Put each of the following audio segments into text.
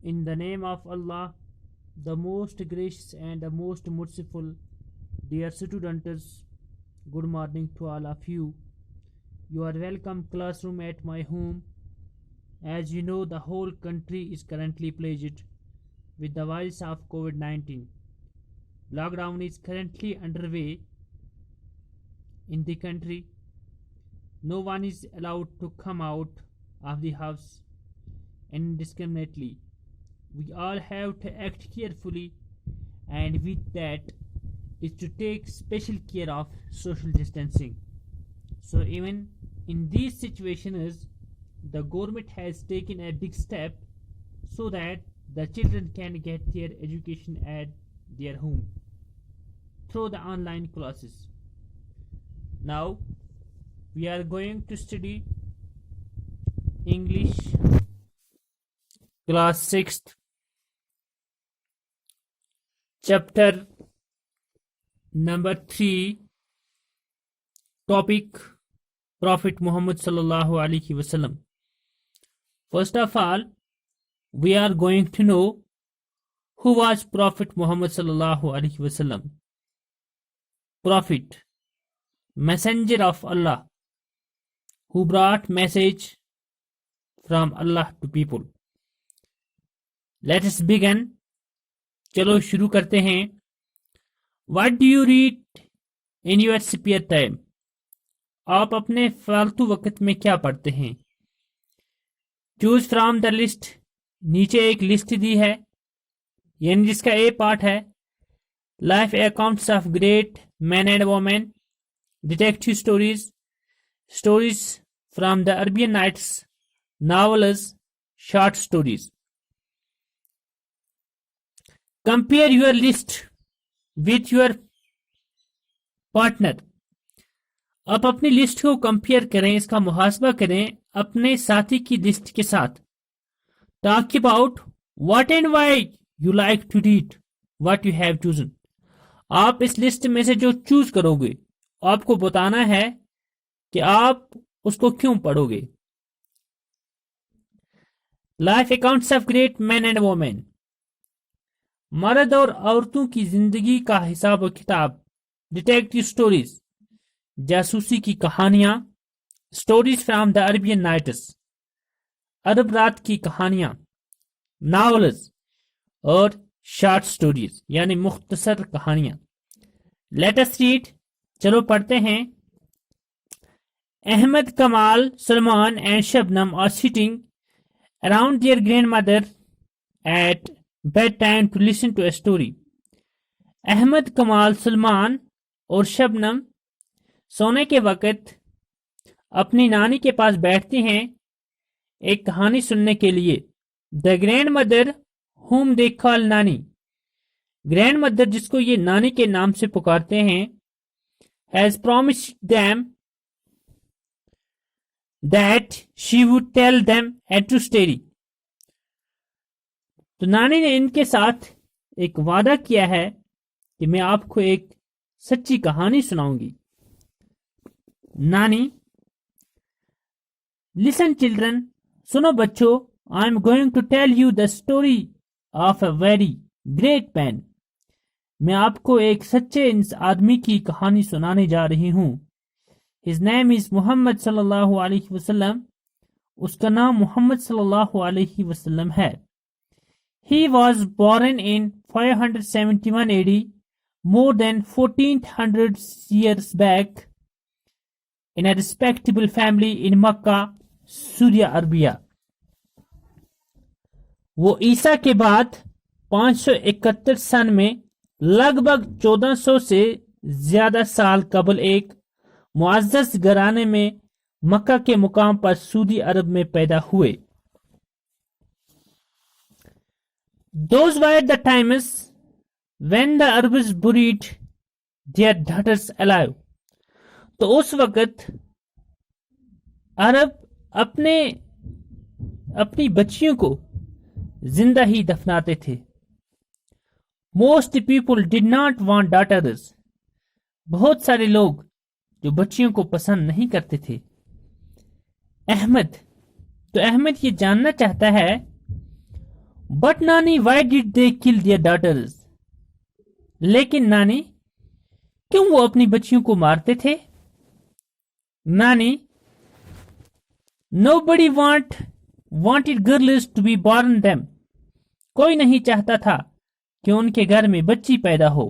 In the name of Allah, the most gracious and the most merciful, dear students, good morning to all of you. You are welcome classroom at my home. As you know, the whole country is currently plagued with the virus of COVID-19. Lockdown is currently underway in the country. No one is allowed to come out of the house indiscriminately. We all have to act carefully, and with that is to take special care of social distancing. So even in these situations, the government has taken a big step so that the children can get their education at their home through the online classes. Now we are going to study English class 6th chapter number 3, topic Prophet Muhammad sallallahu alaihi wasallam. First of all, we are going to know who was Prophet Muhammad sallallahu alaihi wasallam. Prophet, messenger of Allah, who brought message from Allah to people. Let us begin. चलो शुरू करते हैं. What do you read in your spare time? आप अपने फालतू वक्त में क्या पढ़ते हैं? Choose from the list. नीचे एक लिस्ट दी है, यानी जिसका ए पार्ट है life accounts of great man and women, detective stories, stories from the Arabian Nights, novels, short stories. Compare your list with your partner. आप अपनी लिस्ट को compare करें, इसका मुहासबा करें अपने साथी की लिस्ट के साथ. Talk about what and why you like to read what you have chosen. आप इस लिस्ट में से जो चूज करोगे आपको बताना है कि आप उसको क्यों पढ़ोगे. Life accounts of great man and women. मर्द और औरतों की जिंदगी का हिसाब व किताब. डिटेक्टिव स्टोरीज, जासूसी की कहानियां. Stories from the Arabian Nights, अरब रात की कहानियां. नॉवेल्स और शॉर्ट स्टोरीज यानी मुख्तसर कहानियां. Let us read. चलो पढ़ते हैं. Ahmed, Kamal, Salman and Shabnam are sitting around their grandmother at bed time to listen to a story. Ahmed, Kamal, Salman और शबनम सोने के वक्त अपनी नानी के पास बैठते हैं एक कहानी सुनने के लिए. The grand mother whom they call नानी. ग्रैंड मदर जिसको ये नानी के नाम से पुकारते हैं has promised them that she would tell them a true story. तो नानी ने इनके साथ एक वादा किया है कि मैं आपको एक सच्ची कहानी सुनाऊंगी. नानी. लिसन चिल्ड्रन, सुनो बच्चों, I am going to tell you the story of a very great man. मैं आपको एक सच्चे आदमी की कहानी सुनाने जा रही हूँ. हिज नेम इज मोहम्मद सल्लल्लाहु अलैहि वसल्लम. उसका नाम मोहम्मद सल्लल्लाहु अलैहि वसल्लम है. He was born in 571 AD, more than 1400 years back, in a respectable family in Makkah, Saudi Arabia. वो ईसा के बाद 571 सन में लगभग 1400 से ज्यादा साल कबल एक मुअज़्ज़ज़ घराने में मक्का के मुकाम पर सऊदी अरब में पैदा हुए. Those were the times when the Arabs buried their daughters alive. तो उस वक्त अरब अपनी बच्चियों को जिंदा ही दफनाते थे. Most people did not want daughters. बहुत सारे लोग जो बच्चियों को पसंद नहीं करते थे. अहमद, तो अहमद ये जानना चाहता है But Nani, why did they kill their daughters? लेकिन नानी, क्यों वो अपनी बच्चियों को मारते थे? नानी, nobody wanted girls to be born them. कोई नहीं चाहता था कि उनके घर में बच्ची पैदा हो.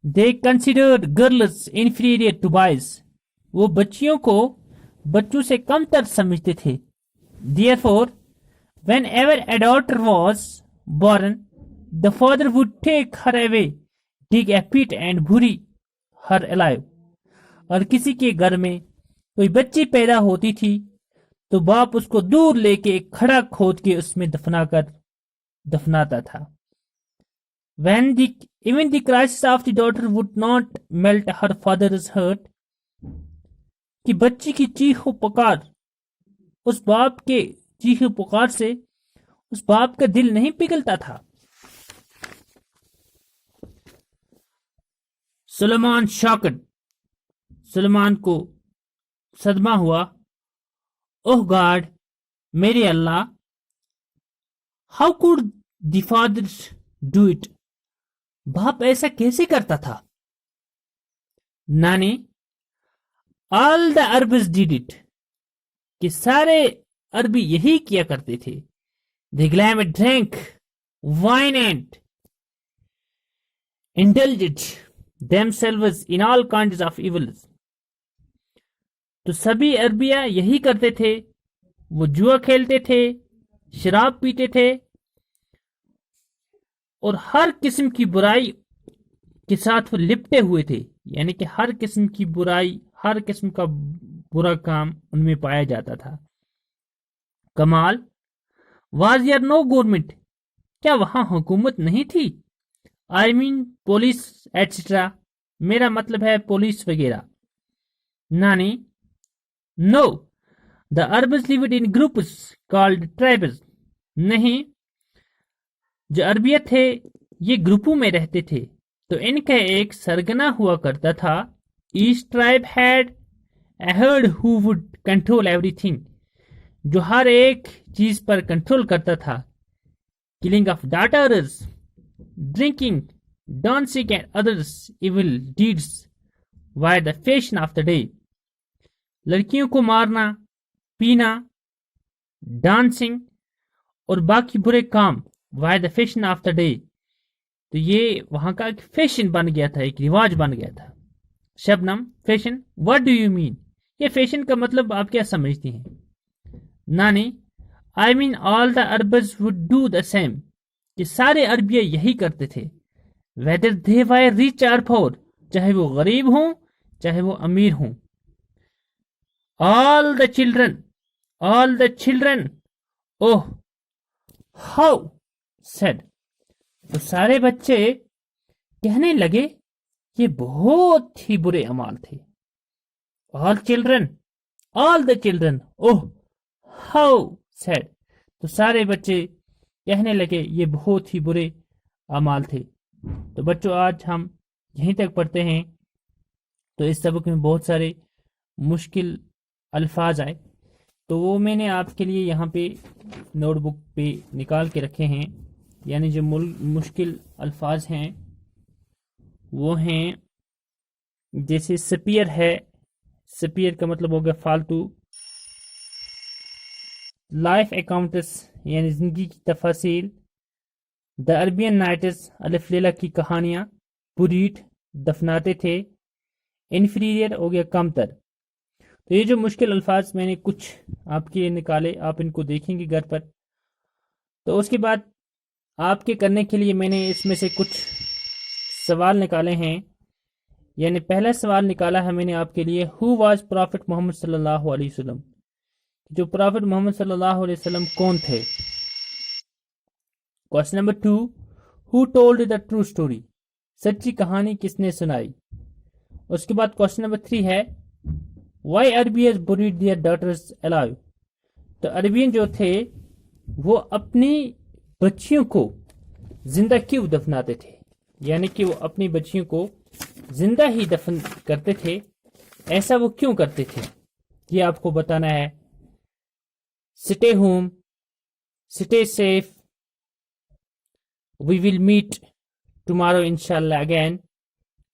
They considered girls inferior to boys. वो बच्चियों को बच्चों से कमतर समझते थे. Therefore, whenever a daughter was born, the father would take her away, dig a pit and bury her alive. और किसी के घर में कोई बच्ची पैदा होती थी तो बाप उसको दूर लेके एक खड़ा खोद के उसमें दफनाता था. Even the crisis of the daughter would not melt her father's heart. कि बच्ची की चीखो पुकार उस बाप के चीखो पुकार से उस बाप का दिल नहीं पिघलता था. सुलेमान शॉक्ड. सुलेमान को सदमा हुआ. ओह गॉड, मेरे अल्लाह, how could the father do it? बाप ऐसा कैसे करता था? नानी, all the Arabs did it. कि सारे अरबी यही किया करते थे. They glammed, drank wine and indulged themselves in all kinds of evils. तो सभी अरबिया यही करते थे. वो जुआ खेलते थे, शराब पीते थे और हर किस्म की बुराई के साथ वो लिपटे हुए थे. यानी कि हर किस्म की बुराई, हर किस्म का बुरा काम उनमें पाया जाता था. कमाल, वाज देयर नो गवर्नमेंट? क्या वहां हुकूमत नहीं थी? I mean police etcetera. मेरा मतलब है पुलिस वगैरह. नानी, no, the Arabs lived in groups called tribes. नहीं, जो अरबिया थे ये ग्रुपों में रहते थे तो इनका एक सरगना हुआ करता था. Each tribe had a herd who would control everything. जो हर एक चीज पर कंट्रोल करता था. Killing of daughters, drinking, dancing and others evil deeds were the fashion of the day. लड़कियों को मारना, पीना, डांसिंग और बाकी बुरे काम were the fashion of the day. तो ये वहां का एक फैशन बन गया था, एक रिवाज बन गया था. Shabnam, fashion, what do you mean? ये फैशन का मतलब आप क्या समझती हैं? नानी, I mean all the Arabs would do the same. कि सारे अरबिया यही करते थे. वेदर दे वर रिच और पुअर, चाहे वो गरीब हों चाहे वो अमीर हों. All the children, oh how said. तो सारे बच्चे कहने लगे ये बहुत ही बुरे अमाल थे. All the children, oh how sad. तो सारे बच्चे कहने लगे ये बहुत ही बुरे अमाल थे. तो बच्चों, आज हम यहीं तक पढ़ते हैं. तो इस सबक में बहुत सारे मुश्किल अल्फाज आए तो वो मैंने आपके लिए यहाँ पे नोटबुक पे निकाल के रखे हैं. यानी जो मुश्किल अल्फाज हैं वो हैं, जैसे स्पीयर है. स्पीयर का मतलब हो गया फालतू. लाइफ अकाउंट्स यानी जिंदगी की तफासील. द अरबियन नाइट्स, अलिफ लैला की कहानियाँ. बुरीड, दफनाते थे. इन्फीरियर हो गया कमतर. तो ये जो मुश्किल अल्फाज मैंने कुछ आपके लिए निकाले, आप इनको देखेंगे घर पर. तो उसके बाद आपके करने के लिए मैंने इसमें से कुछ सवाल निकाले हैं. यानी पहला सवाल निकाला है मैंने आपके लिए, हु वाज प्रॉफिट मोहम्मद सल्लल्लाहु अलैहि वसल्लम. जो प्रॉफिट मोहम्मद सल्लल्लाहु अलैहि वसल्लम कौन थे? Question number 2, who told the true story. सच्ची कहानी किसने सुनाई. उसके बाद क्वेश्चन नंबर 3 है, व्हाई अरबियंस बुरीड देयर डॉटर्स अलाइव. तो अरबियन जो थे वो अपनी बच्चियों को जिंदा क्यों दफनाते थे. यानी कि वो अपनी बच्चियों को जिंदा ही दफन करते थे. ऐसा वो क्यों करते थे ये आपको बताना है. Stay home, Stay safe. We will meet tomorrow inshallah again.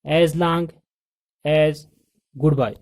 As long as goodbye.